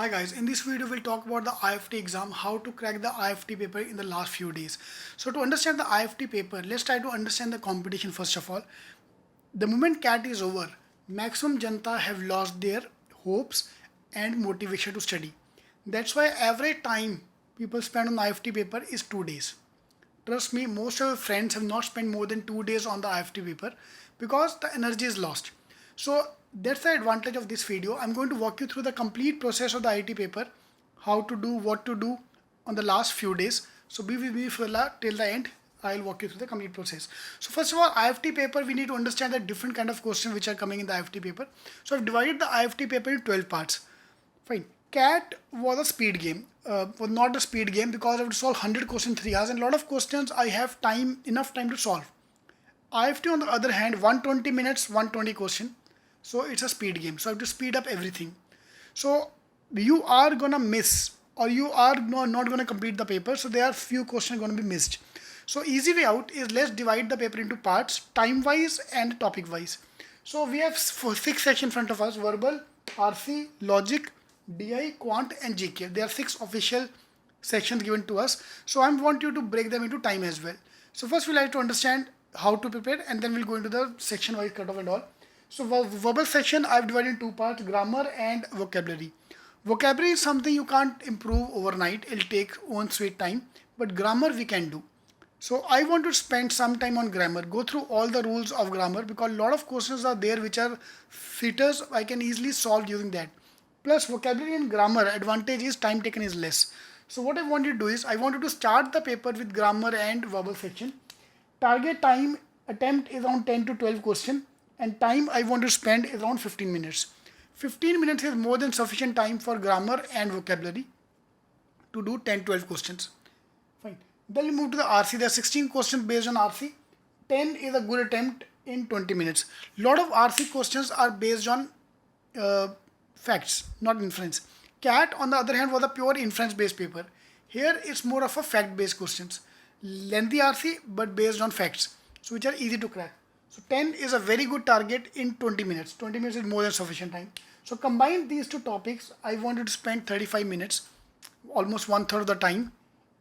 Hi guys, in this video we'll talk about the IIFT exam, how to crack the IIFT paper in the last few days. So to understand the IIFT paper, let's try to understand the competition first of all. The moment CAT is over, maximum Janta have lost their hopes and motivation to study. That's why average time people spend on IIFT paper is 2 days. Trust me, most of our friends have not spent more than 2 days on the IIFT paper because the energy is lost. So that's the advantage of this video. I'm going to walk you through the complete process of the IIT paper, how to do, what to do on the last few days. So be with me till the end. I'll walk you through the complete process. So first of all, IIFT paper, we need to understand the different kind of questions which are coming in the IIFT paper. So I've divided the IIFT paper in 12 parts. Fine. CAT was a speed game. Was not a speed game because I have to solve 100 questions in 3 hours, and a lot of questions I have enough time to solve. IIFT on the other hand, 120 minutes, 120 question. So it's a speed game. So I have to speed up everything. So you are gonna miss, or you are not gonna complete the paper. So there are few questions gonna be missed. So easy way out is let's divide the paper into parts, time wise and topic wise. So we have 6 sections in front of us: verbal, RC, logic, DI, Quant and GK. There are 6 official sections given to us. So I want you to break them into time as well. So first we'll like to understand how to prepare, and then we'll go into the section wise cutoff and all. So verbal section I've divided in 2 parts: grammar and vocabulary. Vocabulary is something you can't improve overnight. It'll take own sweet time, but grammar we can do. So I want to spend some time on grammar, go through all the rules of grammar, because a lot of questions are there which are fitters I can easily solve using that. Plus vocabulary and grammar advantage is time taken is less. So what I want you to do is I want you to start the paper with grammar and verbal section. Target time attempt is around 10 to 12 questions, and time I want to spend is around 15 minutes. 15 minutes is more than sufficient time for grammar and vocabulary to do 10-12 questions. Fine. Then we move to the RC. There are 16 questions based on RC. 10 is a good attempt in 20 minutes. Lot of RC questions are based on facts, not inference. CAT on the other hand was a pure inference based paper. Here it's more of a fact based questions. Lengthy RC but based on facts, so which are easy to crack. So 10 is a very good target in 20 minutes. 20 minutes is more than sufficient time. So combine these 2 topics. I wanted to spend 35 minutes, almost 1/3 of the time,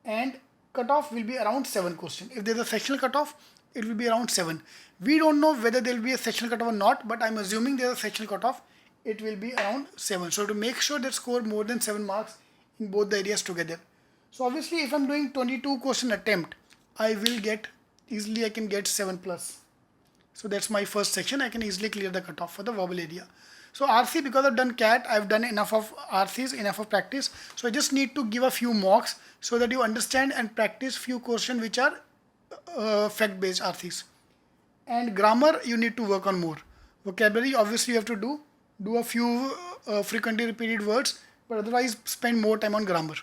and cutoff will be around 7 questions. If there's a sectional cutoff, it will be around 7. We don't know whether there will be a sectional cutoff or not, but I'm assuming there's a sectional cutoff. It will be around 7. So to make sure that score more than 7 marks in both the areas together. So obviously if I'm doing 22 question attempt, I will get easily, I can get 7 plus. So that's my first section. I can easily clear the cutoff for the verbal area. So RC, because I've done CAT, I've done enough of RCs, enough of practice. So I just need to give a few mocks so that you understand and practice few questions which are fact based RCs. And grammar you need to work on more. Vocabulary obviously you have to do a few frequently repeated words, but otherwise spend more time on grammar.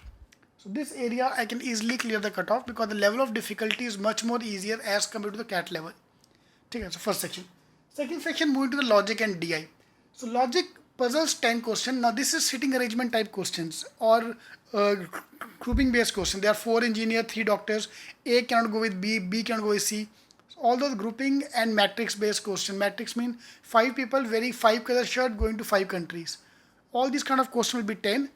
So this area I can easily clear the cutoff because the level of difficulty is much more easier as compared to the CAT level. Okay, so first section. Second section, moving to the logic and DI. So logic puzzles 10 questions. Now this is sitting arrangement type questions or grouping based questions. There are 4 engineers, 3 doctors. A cannot go with B, B cannot go with C. So all those grouping and matrix based questions. Matrix mean 5 people wearing 5 color shirt going to 5 countries. All these kind of questions will be 10.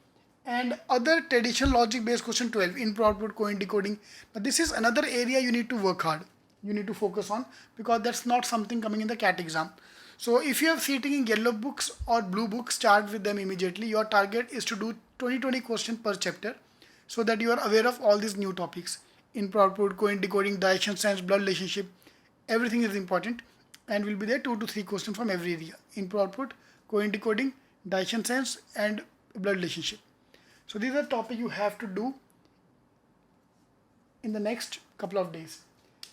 And other traditional logic based question 12. Input, output, coin, decoding. But this is another area you need to work hard. You need to focus on, because that's not something coming in the CAT exam. So if you have sitting in yellow books or blue books, start with them immediately. Your target is to do 20 questions per chapter so that you are aware of all these new topics. Input, output, coin, decoding, direction sense, blood relationship. Everything is important, and will be there 2 to 3 questions from every area. Input, output, coin, decoding, direction sense and blood relationship. So these are topics you have to do in the next couple of days.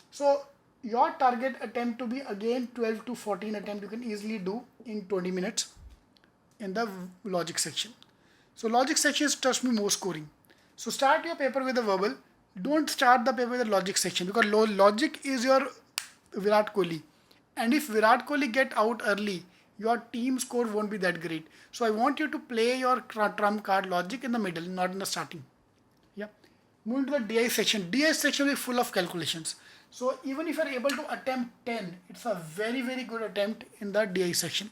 So your target attempt to be again 12 to 14 attempt you can easily do in 20 minutes in the logic section. So logic section is, trust me, more scoring. So start your paper with the verbal. Don't start the paper with the logic section, because logic is your Virat Kohli. And if Virat Kohli get out early, your team score won't be that great. So I want you to play your trump card logic in the middle, not in the starting. Yeah. Moving to the DI section. DI section is full of calculations. So even if you are able to attempt 10, it's a very, very good attempt in the DI section.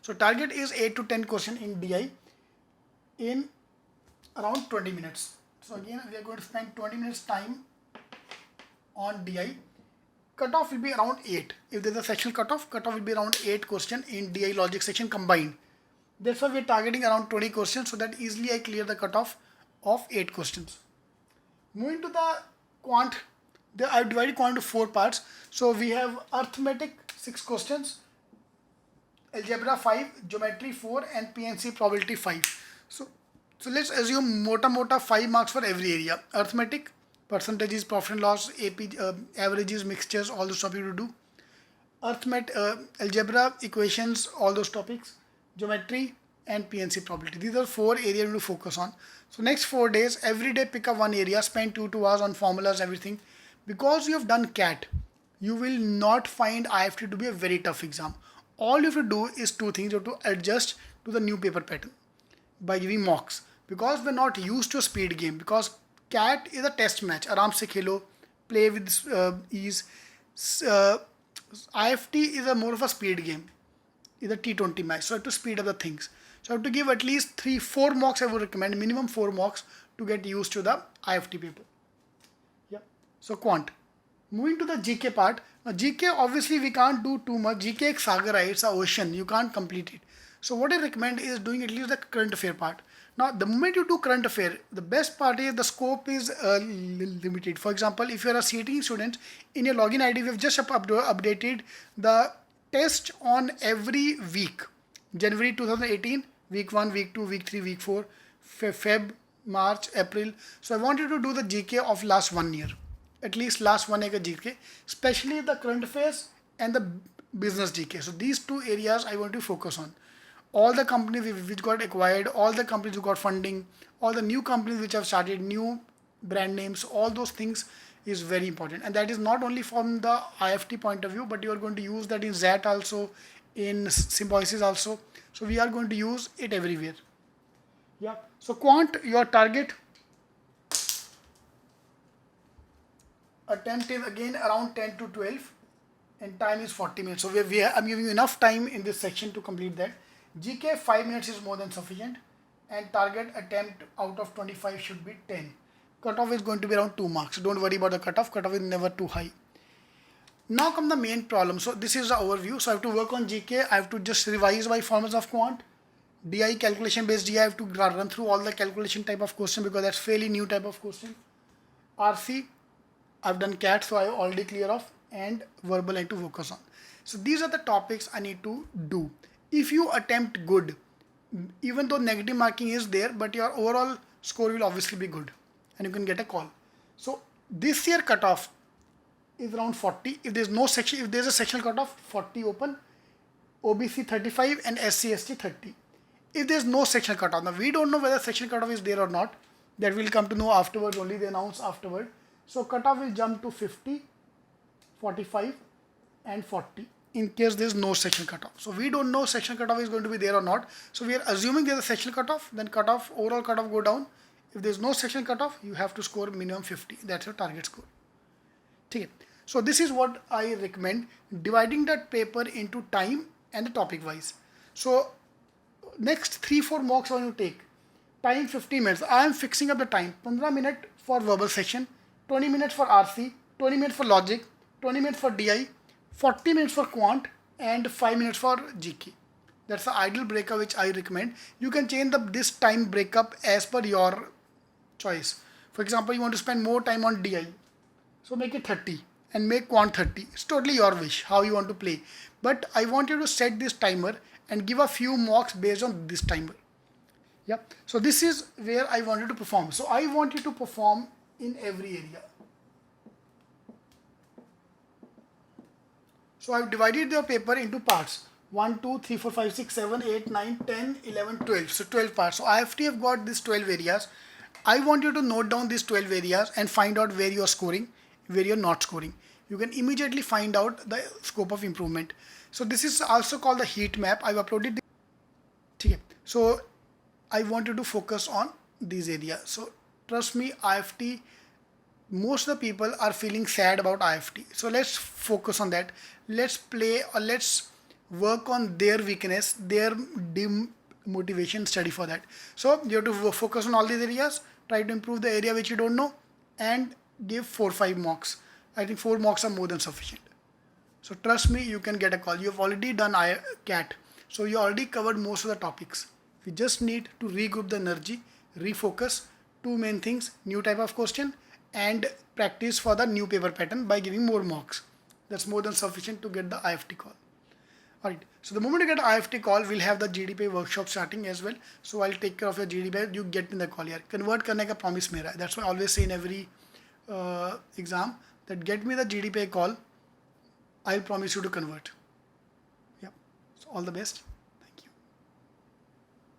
So target is 8 to 10 question in DI. in around 20 minutes. So again, we are going to spend 20 minutes time on DI. Cutoff will be around 8. If there's a sectional cutoff will be around 8 questions in DI logic section combined. That's why we're targeting around 20 questions, so that easily I clear the cutoff of 8 questions. Moving to the quant, I've divided quant into 4 parts. So we have arithmetic 6 questions, algebra 5, geometry 4, and PNC probability 5. So let's assume mota 5 marks for every area. Arithmetic, percentages, profit and loss, AP, averages, mixtures, all those topics to do. Arithmetic, algebra, equations, all those topics. Geometry and PNC probability. These are 4 areas to focus on. So next 4 days, every day pick up one area, spend 2 hours on formulas, everything. Because you have done CAT, you will not find IIFT to be a very tough exam. All you have to do is 2 things. You have to adjust to the new paper pattern by giving mocks. Because we're not used to a speed game. Because CAT is a test match. Aram se khelo, play with ease. IIFT is a more of a speed game. Is a T20 match. So I have to speed up the things. So I have to give at least 3-4 mocks. I would recommend minimum 4 mocks to get used to the IIFT paper. Yeah. So quant. Moving to the GK part. Now GK obviously we can't do too much. GK is sagar, it's an ocean. You can't complete it. So what I recommend is doing at least the current affair part. Now the moment you do current affair, the best part is the scope is limited. For example, if you are a Cetking student, in your login ID we have just updated the test on every week. January 2018, week 1, week 2, week 3, week 4, Feb, March, April. So I want you to do the GK of last 1 year. At least last 1 year GK. Especially the current affairs and the business GK. So these 2 areas I want to focus on. All the companies which got acquired, all the companies who got funding, all the new companies which have started, new brand names, all those things is very important. And that is not only from the IIFT point of view, but you are going to use that in ZAT also, in Symbiosis also. So we are going to use it everywhere. Yeah. So quant, your target attempt is again around 10 to 12 and time is 40 minutes. So I'm giving you enough time in this section to complete that. GK 5 minutes is more than sufficient and target attempt out of 25 should be 10. Cutoff is going to be around 2 marks. Don't worry about the cutoff. Cutoff is never too high. Now come the main problem. So this is the overview. So I have to work on GK. I have to just revise my formulas of quant. DI calculation based DI. I have to run through all the calculation type of question because that's fairly new type of question. RC. I've done CAT, so I already clear off, and verbal I need to focus on. So these are the topics I need to do. If you attempt good, even though negative marking is there, but your overall score will obviously be good and you can get a call. So this year cutoff is around 40. If there's no section, if there's a sectional cutoff, 40 open, OBC 35 and SC/ST 30. If there's no sectional cutoff, now we don't know whether sectional cutoff is there or not. That will come to know afterwards, only they announce afterward. So cutoff will jump to 50, 45 and 40 in case there is no sectional cutoff. So we don't know sectional cutoff is going to be there or not. So we are assuming there is a sectional cutoff, then cutoff, overall cutoff go down. If there is no sectional cutoff, you have to score minimum 50. That's your target score. Okay. So this is what I recommend, dividing that paper into time and the topic wise. So next 3-4 mocks I want to take. Time 15 minutes. I am fixing up the time. 15 minutes for verbal section, 20 minutes for RC, 20 minutes for logic, 20 minutes for DI, 40 minutes for quant and 5 minutes for GK. That's the ideal breakup which I recommend. You can change this time breakup as per your choice. For example, you want to spend more time on DI, so make it 30 and make quant 30. It's totally your wish how you want to play. But I want you to set this timer and give a few mocks based on this timer. Yeah. So this is where I want you to perform. So I want you to perform in every area. So I've divided your paper into parts. 1, 2, 3, 4, 5, 6, 7, 8, 9, 10, 11, 12. So 12 parts. So IIFT have got these 12 areas. I want you to note down these 12 areas and find out where you are scoring, where you are not scoring. You can immediately find out the scope of improvement. So this is also called the heat map. I've uploaded this. Okay. So I want you to focus on these areas. So trust me, IIFT, most of the people are feeling sad about IIFT. So let's focus on that. Let's play or let's work on their weakness, their motivation, study for that. So you have to focus on all these areas, try to improve the area which you don't know, and give 4-5 mocks. I think 4 mocks are more than sufficient. So trust me, you can get a call. You have already done CAT, so you already covered most of the topics. We just need to regroup the energy, refocus. Two main things: new type of question and practice for the new paper pattern by giving more mocks. That's more than sufficient to get the IIFT call. Alright, so the moment you get an IIFT call, we'll have the GDP workshop starting as well. So I'll take care of your GDP. You get in the call here. Convert करने का promise मेरा है. That's why I always say in every exam that get me the GDP call. I'll promise you to convert. Yeah. So all the best.